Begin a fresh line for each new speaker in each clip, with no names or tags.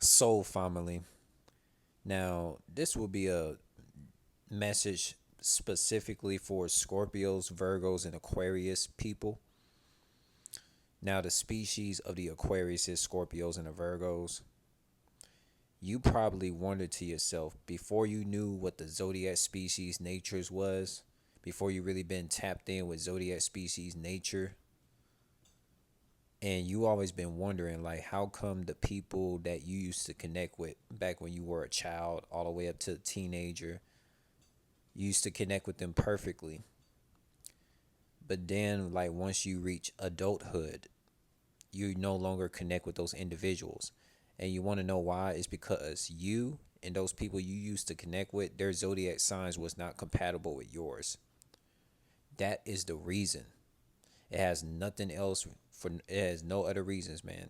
Soul family. Now, this will be a message specifically for Scorpios, Virgos, and Aquarius people. Now, the species of the Aquarius is Scorpios and the Virgos. You probably wondered to yourself before you knew what the zodiac species natures was, before you really been tapped in with zodiac species nature, and you always been wondering like how come the people that you used to connect with back when you were a child all the way up to a teenager, you used to connect with them perfectly, but then like once you reach adulthood you no longer connect with those individuals. And you want to know why? It's because you and those people you used to connect with, their zodiac signs was not compatible with yours. That is the reason. It has nothing else. For it has no other reasons, man.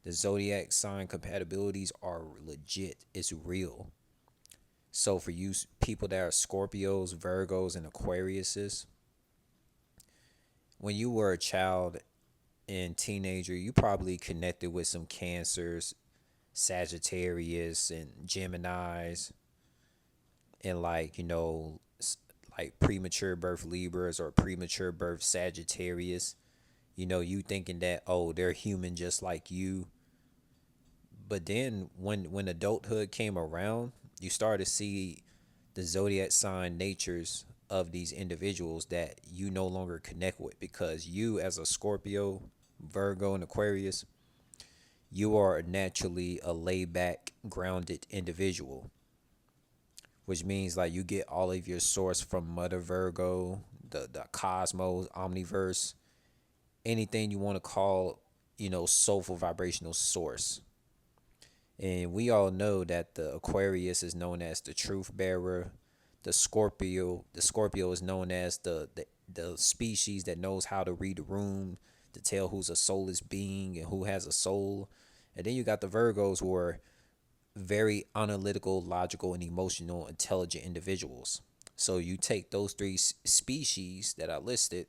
The zodiac sign compatibilities are legit. It's real. So for you people that are Scorpios, Virgos, and Aquariuses, when you were a child and teenager, you probably connected with some Cancers, Sagittarius, and Geminis, and like premature birth Libras or premature birth Sagittarius. You thinking that, oh, they're human just like you. But then when adulthood came around, you started to see the zodiac sign natures of these individuals that you no longer connect with, because you as a Scorpio, Virgo, and Aquarius, you are naturally a laid back, grounded individual, which means like you get all of your source from Mother Virgo, the cosmos, omniverse, anything you want to call, soulful vibrational source. And we all know that the Aquarius is known as the truth bearer. The Scorpio is known as the species that knows how to read the room to tell who's a soulless being and who has a soul. And then you got the Virgos, who are very analytical, logical, and emotional, intelligent individuals. So you take those three species that I listed,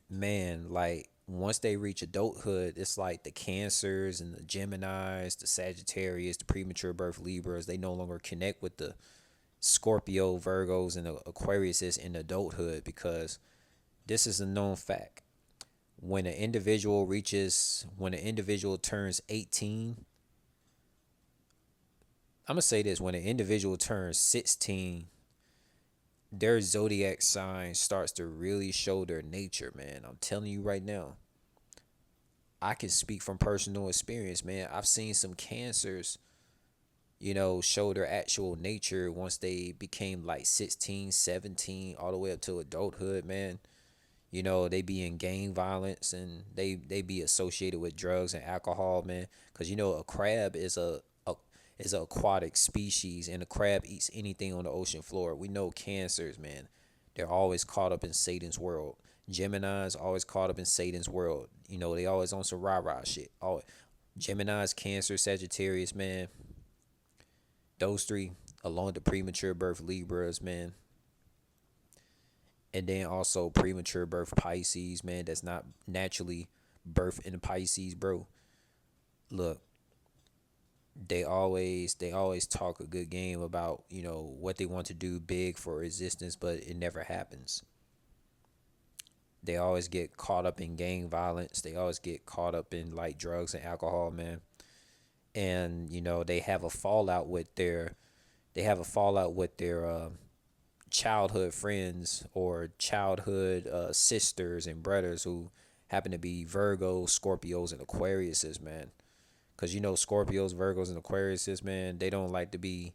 man, like once they reach adulthood, it's like the Cancers and the Geminis, the Sagittarius, the premature birth Libras, they no longer connect with the Scorpio, Virgos, and the Aquariuses in adulthood, because this is a known fact. When an individual turns 18, I'm gonna say this: when an individual turns 16, their zodiac sign starts to really show their nature, man. I'm telling you right now. I can speak from personal experience, man. I've seen some Cancers, show their actual nature once they became like 16, 17, all the way up to adulthood, man. They be in gang violence, and they be associated with drugs and alcohol, man. Because a crab is a aquatic species, and a crab eats anything on the ocean floor. We know Cancers, man. They're always caught up in Satan's world. Gemini's always caught up in Satan's world. They always on some rah rah shit. Always. Gemini's, Cancer, Sagittarius, man. Those three, along with the premature birth Libras, man. And then also premature birth Pisces, man. That's not naturally birth in Pisces, bro. Look, they always talk a good game about what they want to do big for existence, but it never happens. They always get caught up in gang violence. They always get caught up in like drugs and alcohol, man. And they have a fallout with their childhood friends or childhood sisters and brothers who happen to be Virgos, Scorpios, and Aquariuses, man. Because Scorpios, Virgos, and Aquariuses, man, they don't like to be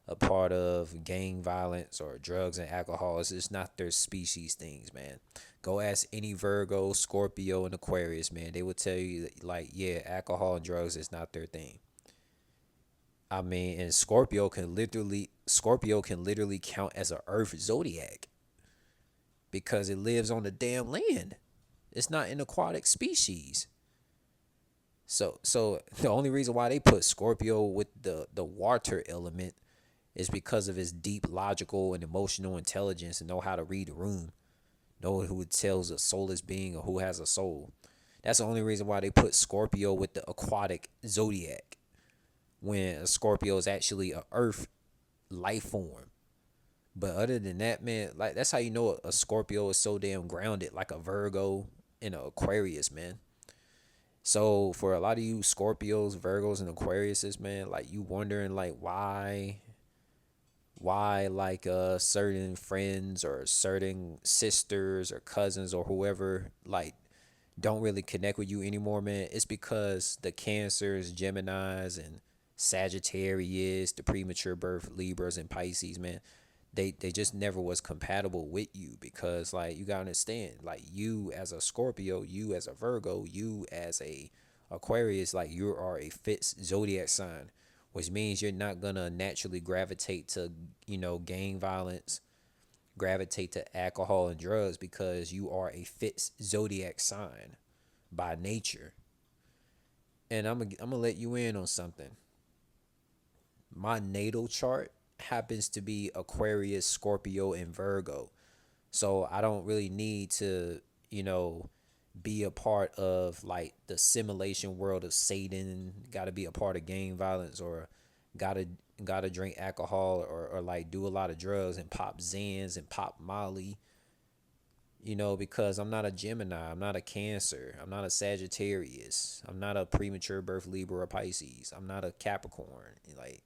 a part of gang violence or drugs and alcohol. It's just not their species things, man. Go ask any Virgo, Scorpio, and Aquarius, man. They will tell you that, like, yeah, alcohol and drugs is not their thing. I mean, and Scorpio can literally count as a Earth zodiac because it lives on the damn land. It's not an aquatic species. So the only reason why they put Scorpio with the water element is because of his deep logical and emotional intelligence and know how to read the room, know who tells a soulless being or who has a soul. That's the only reason why they put Scorpio with the aquatic zodiac, when a Scorpio is actually a earth life form. But other than that, man, like that's how you know a Scorpio is so damn grounded, like a Virgo and an Aquarius, man. So for a lot of you Scorpios, Virgos, and Aquariuses, man, like you wondering like why like certain friends or certain sisters or cousins or whoever like don't really connect with you anymore, man. It's because the Cancers, Geminis, and Sagittarius, the premature birth Libras and Pisces, man, they just never was compatible with you, because like you gotta understand, like you as a Scorpio, you as a Virgo, you as a Aquarius, like you are a fixed zodiac sign, which means you're not gonna naturally gravitate to, gang violence, gravitate to alcohol and drugs, because you are a fixed zodiac sign by nature. And I'm gonna let you in on something. My natal chart happens to be Aquarius, Scorpio, and Virgo. So I don't really need to, you know, be a part of like the simulation world of Satan, gotta be a part of gang violence, or gotta gotta drink alcohol, or like do a lot of drugs and pop Zans and pop Molly, because I'm not a Gemini, I'm not a Cancer, I'm not a Sagittarius, I'm not a premature birth Libra or Pisces, I'm not a Capricorn. Like,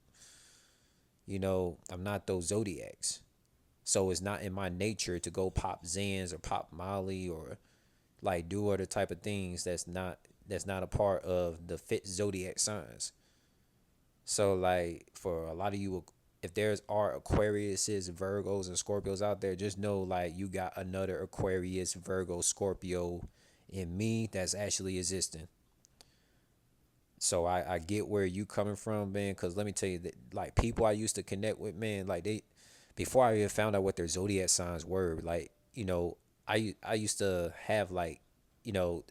I'm not those zodiacs. So it's not in my nature to go pop Zans or pop Molly, or like do other type of things that's not a part of the fit zodiac signs. So like for a lot of you, if there's are Aquariuses, Virgos, and Scorpios out there, just know like you got another Aquarius, Virgo, Scorpio in me that's actually existing. So I get where you coming from, man. Cause let me tell you that like people I used to connect with, man, like they before I even found out what their zodiac signs were, like I used to have like you know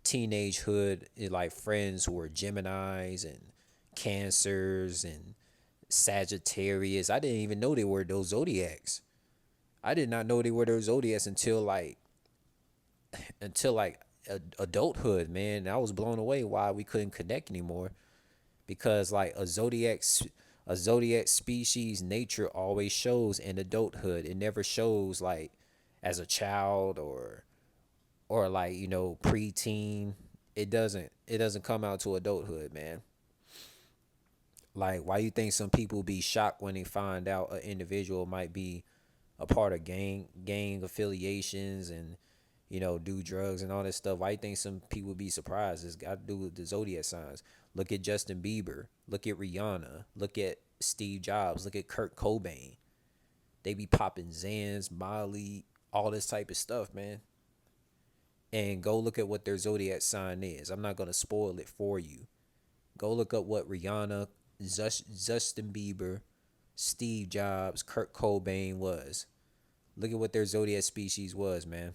teenage hood like friends who were Geminis and Cancers and Sagittarius. I didn't even know they were those zodiacs. I did not know they were those zodiacs until adulthood, man. I was blown away why we couldn't connect anymore, because like a zodiac species nature always shows in adulthood. It never shows like as a child, or like preteen. It doesn't come out to adulthood, man. Like, why you think some people be shocked when they find out an individual might be a part of gang affiliations, and do drugs and all this stuff? Why you think some people be surprised? It's got to do with the zodiac signs. Look at Justin Bieber. Look at Rihanna. Look at Steve Jobs. Look at Kurt Cobain. They be popping Zans, Molly, all this type of stuff, man. And go look at what their zodiac sign is. I'm not gonna spoil it for you. Go look up what Rihanna, Justin Bieber, Steve Jobs, Kurt Cobain was. Look at what their zodiac species was, man.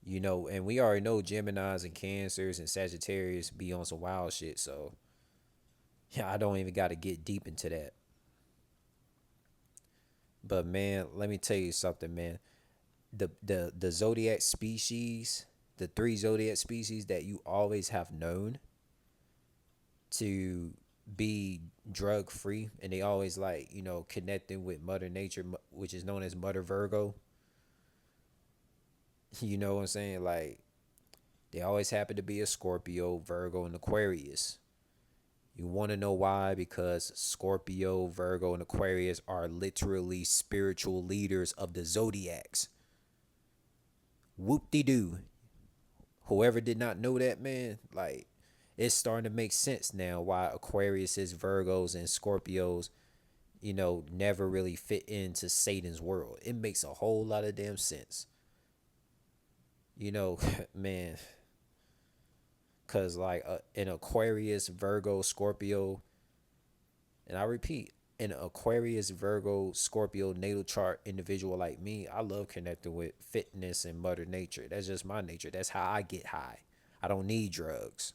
And we already know Geminis and Cancers and Sagittarius be on some wild shit. So yeah, I don't even got to get deep into that. But man, let me tell you something, man. The zodiac species, the three zodiac species that you always have known to be drug free, and they always like connecting with Mother Nature, which is known as Mother Virgo. You know what I'm saying? Like they always happen to be a Scorpio, Virgo, and Aquarius. You want to know why? Because Scorpio, Virgo, and Aquarius are literally spiritual leaders of the zodiacs. Whoop de doo. Whoever did not know that, man, like it's starting to make sense now why Aquariuses, Virgos, and Scorpios, never really fit into Satan's world. It makes a whole lot of damn sense. Man, because like an Aquarius, Virgo, Scorpio, and I repeat, an Aquarius, Virgo, Scorpio natal chart individual like me, I love connecting with fitness and Mother Nature. That's just my nature. That's how I get high. I don't need drugs.